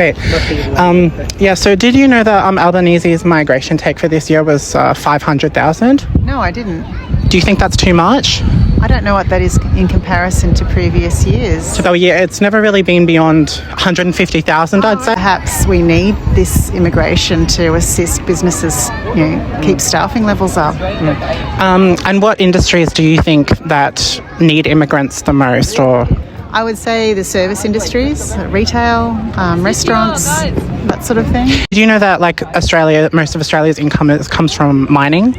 Great. Yeah, so did you know that Albanese's migration take for this year was 500,000? No, I didn't. Do you think that's too much? I don't know what that is in comparison to previous years. So, yeah, it's never really been beyond 150,000, I'd say. Perhaps we need this immigration to assist businesses, keep staffing levels up. And what industries do you think that need immigrants the most, or...? I would say the service industries, retail, restaurants, that sort of thing. Do you know that most of Australia's income comes from mining?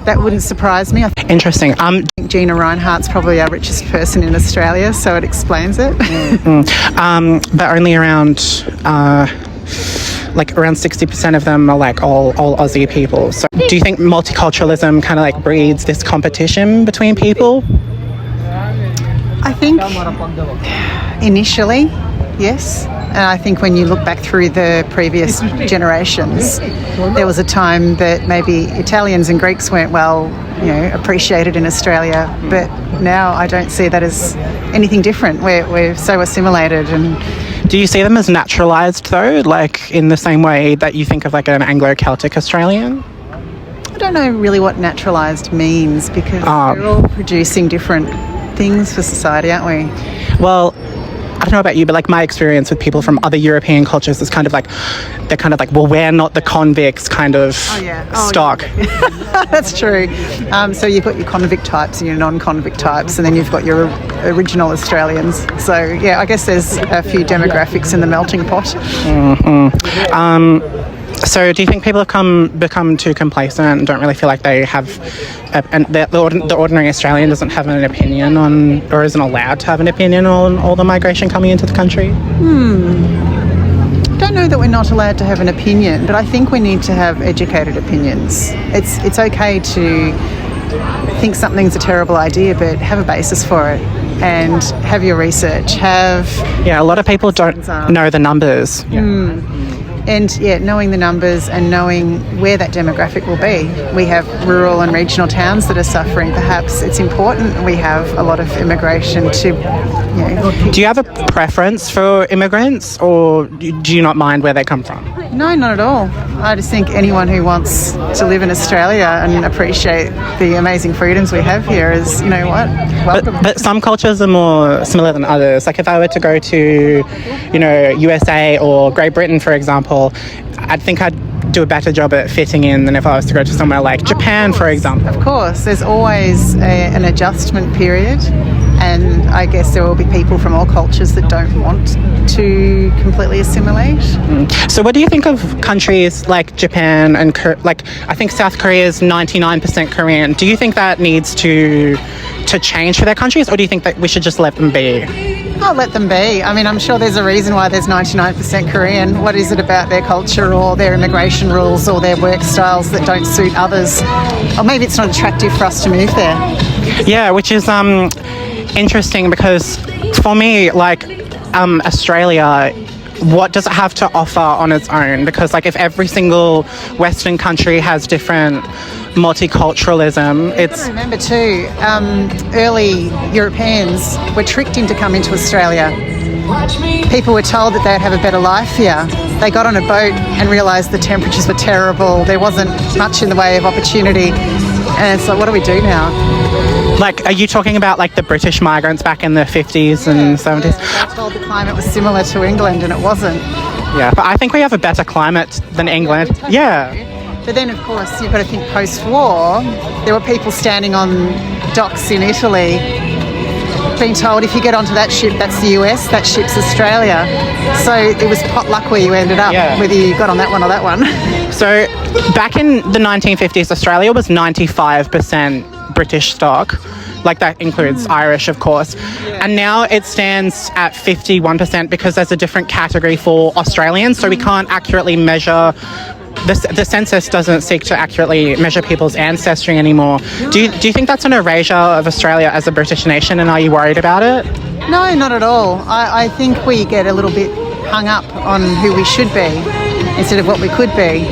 That wouldn't surprise me. Interesting. I think Gina Rinehart's probably our richest person in Australia, so it explains it. But only around 60% of them are all Aussie people. So do you think multiculturalism kind of breeds this competition between people? I think initially, yes. And I think when you look back through the previous generations, there was a time that maybe Italians and Greeks weren't appreciated in Australia. But now I don't see that as anything different. We're so assimilated. And do you see them as naturalised, though, in the same way that you think of an Anglo-Celtic Australian? I don't know really what naturalised means, because we're all producing different things for society, aren't we? Well, I don't know about you, but my experience with people from other European cultures is they're well, we're not the convicts kind of stock. Yeah. That's true. So you've got your convict types and your non-convict types, and then you've got your original Australians. So yeah, I guess there's a few demographics in the melting pot. Mm-hmm. So do you think people have become too complacent and don't really feel like they have, the ordinary Australian doesn't have an opinion on, or isn't allowed to have an opinion on all the migration coming into the country? I don't know that we're not allowed to have an opinion, but I think we need to have educated opinions. It's okay to think something's a terrible idea, but have a basis for it and have your research. A lot of people don't know the numbers. And knowing the numbers and knowing where that demographic will be. We have rural and regional towns that are suffering. Perhaps it's important we have a lot of immigration to, Do you have a preference for immigrants, or do you not mind where they come from? No, not at all. I just think anyone who wants to live in Australia and appreciate the amazing freedoms we have here is, welcome. But some cultures are more similar than others. If I were to go to, USA or Great Britain, for example, I think I'd do a better job at fitting in than if I was to go to somewhere like Japan, for example. Of course, there's always an adjustment period, and I guess there will be people from all cultures that don't want to completely assimilate. So what do you think of countries like Japan and I think South Korea is 99% Korean? Do you think that needs to change for their countries, or do you think that we should just let them be? I'll let them be. I mean, I'm sure there's a reason why there's 99% Korean. What is it about their culture or their immigration rules or their work styles that don't suit others? Or maybe it's not attractive for us to move there. Yeah, which is interesting, because for me, Australia, what does it have to offer on its own? Because if every single Western country has different multiculturalism, it's... Remember too, early Europeans were tricked into coming to Australia. People were told that they'd have a better life here. They got on a boat and realised the temperatures were terrible. There wasn't much in the way of opportunity. And it's what do we do now? Are you talking about the British migrants back in the 50s and 70s? Yeah, I was told the climate was similar to England, and it wasn't. Yeah, but I think we have a better climate than England. Yeah. But then, of course, you've got to think post-war, there were people standing on docks in Italy being told, if you get onto that ship, that's the US, that ship's Australia. So it was pot luck where you ended up, whether you got on that one or that one. So back in the 1950s, Australia was 95% British stock. That includes Irish, of course. And now it stands at 51% because there's a different category for Australians, so we can't accurately measure... The census doesn't seek to accurately measure people's ancestry anymore. Do you think that's an erasure of Australia as a British nation, and are you worried about it? No, not at all. I think we get a little bit hung up on who we should be instead of what we could be.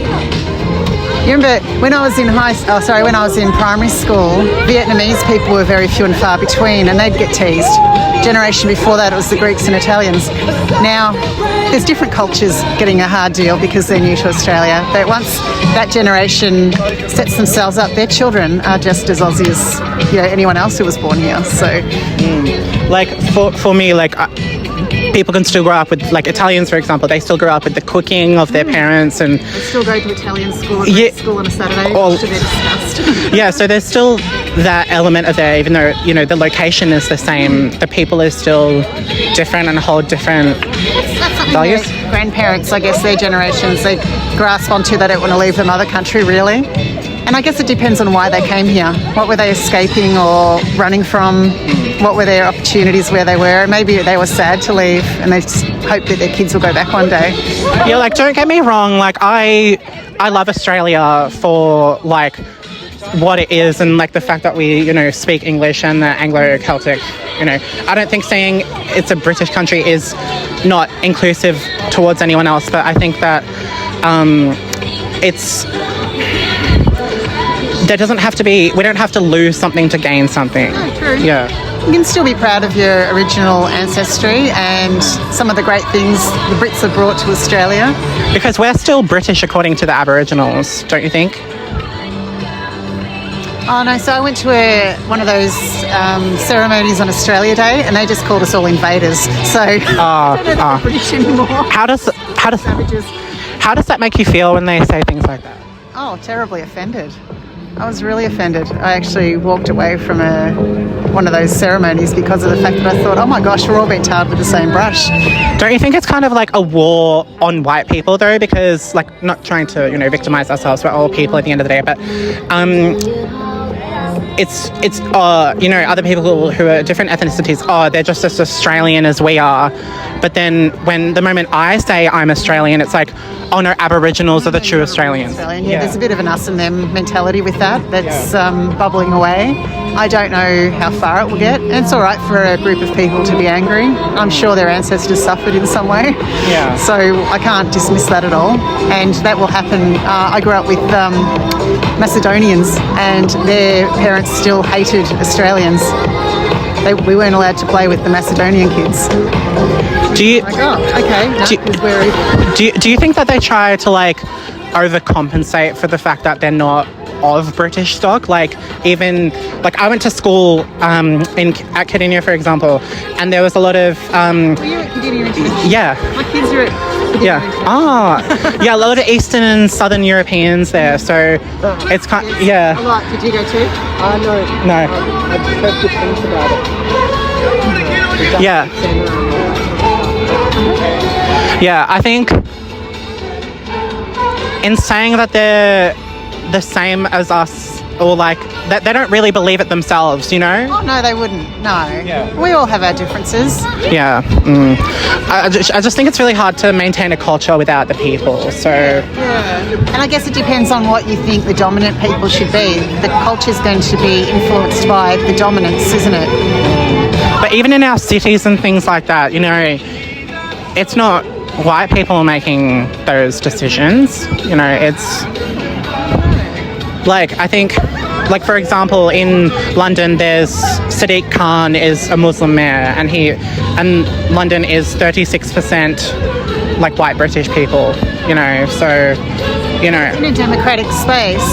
You remember when I was in when I was in primary school, Vietnamese people were very few and far between, and they'd get teased. Generation before that, it was the Greeks and Italians. Now, there's different cultures getting a hard deal because they're new to Australia. But once that generation sets themselves up, their children are just as Aussie as anyone else who was born here. So, like for me, like. People can still grow up with, like Italians, for example, they still grow up with the cooking of their parents, and they still go to Italian school and school on a Saturday to their disgust. Yeah, so there's still that element of there, even though, the location is the same, the people are still different and hold different values. Grandparents, I guess, their generations, they grasp onto. They don't want to leave the mother country, really. And I guess it depends on why they came here. What were they escaping or running from? What were their opportunities where they were? Maybe they were sad to leave and they just hope that their kids will go back one day. Yeah, like, don't get me wrong, like, I love Australia for, like, what it is, and, like, the fact that we, speak English and the Anglo-Celtic, I don't think saying it's a British country is not inclusive towards anyone else, but I think that there doesn't have to be, we don't have to lose something to gain something. Oh, true. Yeah. You can still be proud of your original ancestry and some of the great things the Brits have brought to Australia. Because we're still British according to the Aboriginals, don't you think? Oh no, so I went to one of those ceremonies on Australia Day and they just called us all invaders. So I don't know if we're British anymore. How does that make you feel when they say things like that? Oh, terribly offended. I was really offended. I actually walked away from one of those ceremonies because of the fact that I thought, oh my gosh, we're all being tarred with the same brush. Don't you think it's kind of like a war on white people though? Because, like, not trying to, victimize ourselves, we're all people at the end of the day, but it's other people who are different ethnicities, they're just as Australian as we are. But then when the moment I say I'm Australian, it's like, oh no, Aboriginals are the true Australians. Yeah, there's a bit of an us and them mentality with that's bubbling away. I don't know how far it will get. And it's all right for a group of people to be angry. I'm sure their ancestors suffered in some way. Yeah. So I can't dismiss that at all. And that will happen. I grew up with Macedonians and their parents still hated Australians. We weren't allowed to play with the Macedonian kids. Do you think that they try to, like, overcompensate for the fact that they're not of British stock? Like, even, like, I went to school at Cardinia, for example, and there was a lot of Were you at Cardinia International? Yeah. My kids are at Yeah. Yeah, a lot of Eastern and Southern Europeans there, so it's kind of, yeah. A lot. Did you go too? No. I just heard good things about it. Yeah. Yeah, I think in saying that they're the same as us, or like that they don't really believe it themselves, Oh no, they wouldn't. No. Yeah. We all have our differences. Yeah. I just think it's really hard to maintain a culture without the people. So. Yeah. And I guess it depends on what you think the dominant people should be. The culture's going to be influenced by the dominance, isn't it? But even in our cities and things like that, it's not white people making those decisions. It's like, I think, like, for example, in London, there's Sadiq Khan is a Muslim mayor, and London is 36% like white British people, so, In a democratic space,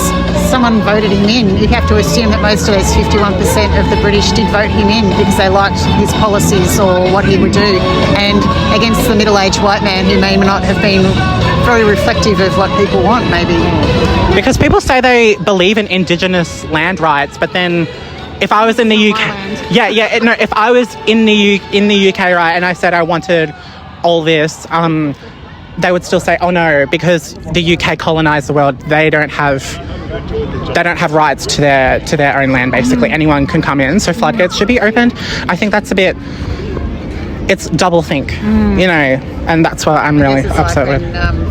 someone voted him in. You have to assume that most of those 51% of the British did vote him in because they liked his policies or what he would do. And against the middle-aged white man who may not have been very reflective of what people want, maybe. Because people say they believe in Indigenous land rights, but then if I was in the UK, if I was in the UK, right, and I said I wanted all this, they would still say, oh no, because the UK colonised the world, they don't have rights to their own land, basically. Anyone can come in, so floodgates should be opened. I think that's it's double think, and that's what I'm really upset with.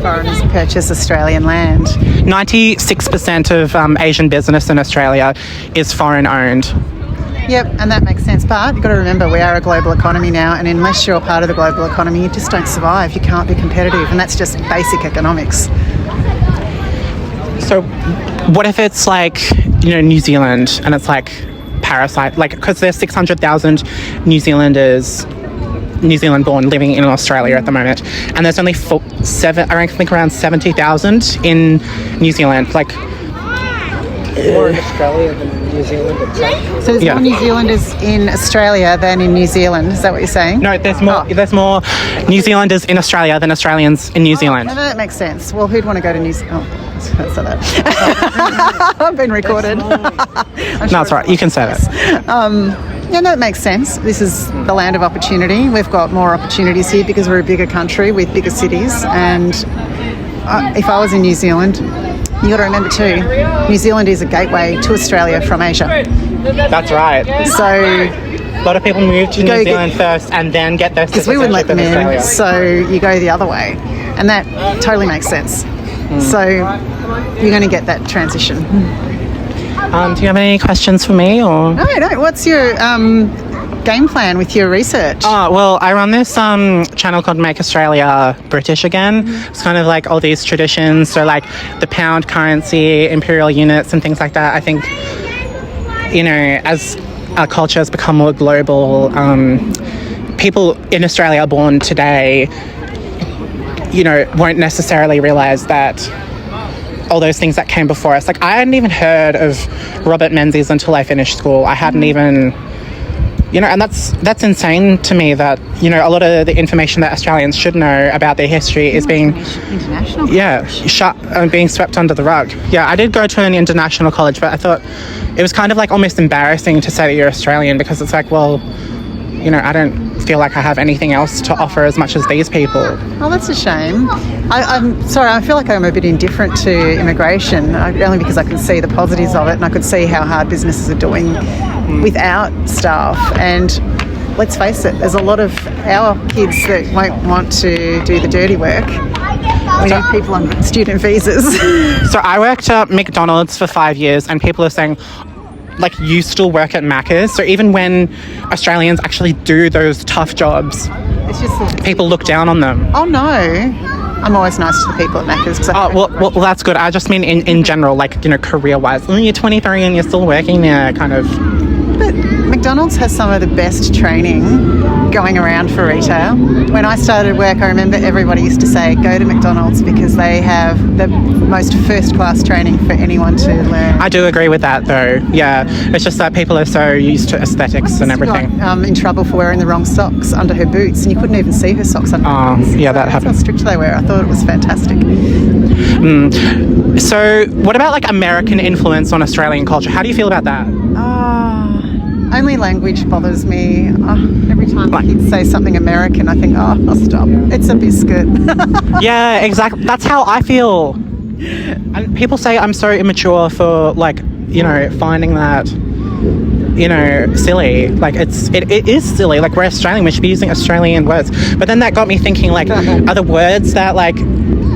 Foreigners purchase Australian land. 96% of Asian business in Australia is foreign owned. Yep, and that makes sense. But you've got to remember, we are a global economy now, and unless you're a part of the global economy, you just don't survive. You can't be competitive, and that's just basic economics. So, what if it's like, you know, New Zealand and it's like parasite, like, because there's 600,000 New Zealand born living in Australia at the moment, and there's only I think around 70,000 in New Zealand. Like, More in Australia than New Zealand itself. So there's Yeah. more New Zealanders in Australia than in New Zealand. Is that what you're saying? no, there's more. Oh. There's more New Zealanders in Australia than Australians in New Zealand. No, that makes sense. Well, who'd want to go to New Zealand? Oh, say that. I've been recorded. No, it's all right. You can say that. Yeah, no, it makes sense. This is the land of opportunity. We've got more opportunities here because we're a bigger country with bigger cities. And if I was in New Zealand, you got to remember too, New Zealand is a gateway to Australia from Asia. That's right. So, A lot of people move to New Zealand first and then get their because we wouldn't let citizenship them in in, Australia. so you go the other way. And that totally makes sense. So you're going to get that transition. Do you have any questions for me, or? No. What's your game plan with your research? Oh, well, I run this channel called Make Australia British Again. It's kind of like all these traditions, so like the pound currency, imperial units and things like that. I think, you know, as our culture has become more global, people in Australia born today, you know, won't necessarily realise that all those things that came before us. Like, I hadn't even heard of Robert Menzies until I finished school. I hadn't even... You know, and that's insane to me that, you know, a lot of the information that Australians should know about their history is being, International. being swept under the rug. Yeah, I did go to an international college, but I thought it was kind of like almost embarrassing to say that you're Australian, because it's like, well, you know, I don't feel like I have anything else to offer as much as these people. Oh, that's a shame. I'm sorry, I feel like I'm a bit indifferent to immigration, only because I can see the positives of it, and I could see how hard businesses are doing without staff. And let's face it, there's a lot of our kids that won't want to do the dirty work. We need people on student visas. So I worked at McDonald's for 5 years, and people are saying, like, you still work at Macca's. So even when Australians actually do those tough jobs, It's just people look down on them. Oh no, I'm always nice to the people at Macca's. Well, that's good. I just mean in general, like, you know, career-wise. You're 23 and you're still working there, kind of. But McDonald's has some of the best training going around for retail. When I started work, I remember everybody used to say, go to McDonald's because they have the most first-class training for anyone to learn. I do agree with that, though. Yeah, it's just that people are so used to aesthetics and everything. Got in trouble for wearing the wrong socks under her boots, and you couldn't even see her socks under her boots. Yeah, that That's happened. how strict they were. I thought it was fantastic. So what about, like, American influence on Australian culture? How do you feel about that? Only language bothers me. Every time the kids say something American, I think, I'll stop. It's a biscuit. Yeah, exactly. That's how I feel. And people say I'm so immature for, like, you know, finding that, you know, silly. Like, it is silly. Like, we're Australian, we should be using Australian words. But then that got me thinking, like, are the words that, like,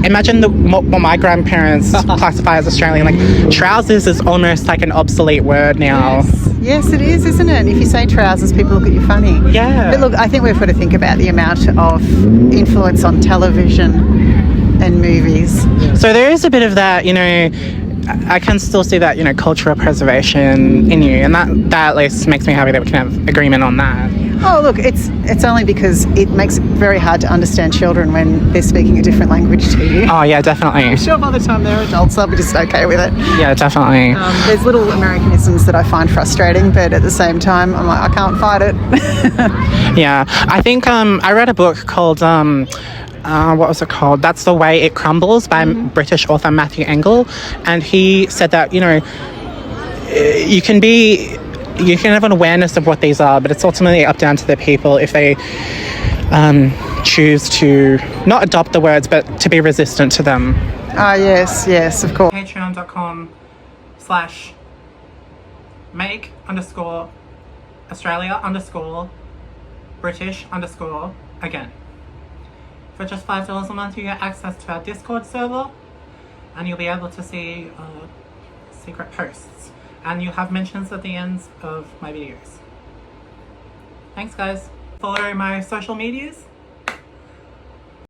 imagine what my grandparents classify as Australian. Like, trousers is almost like an obsolete word now. Yes, it is, isn't it? If you say trousers, people look at you funny. Yeah. But look, I think we've got to think about the amount of influence on television and movies. So there is a bit of that, you know, I can still see that, you know, cultural preservation in you, and that at least makes me happy that we can have agreement on that. Oh, look, it's only because it makes it very hard to understand children when they're speaking a different language to you. Oh, yeah, definitely. Sure, by the time they're adults, they'll be just okay with it. Yeah, definitely. There's little Americanisms that I find frustrating, but at the same time, I'm like, I can't fight it. Yeah, I think I read a book called what was it called? That's the Way It Crumbles by British author Matthew Engel, and he said that, you know, you can have an awareness of what these are, but it's ultimately up down to the people if they choose to not adopt the words, but to be resistant to them. Yes, of course. Patreon.com/make_Australia_British_again. For just $5 a month, you get access to our Discord server, and you'll be able to see secret posts, and you'll have mentions at the ends of my videos. Thanks, guys. Follow my social medias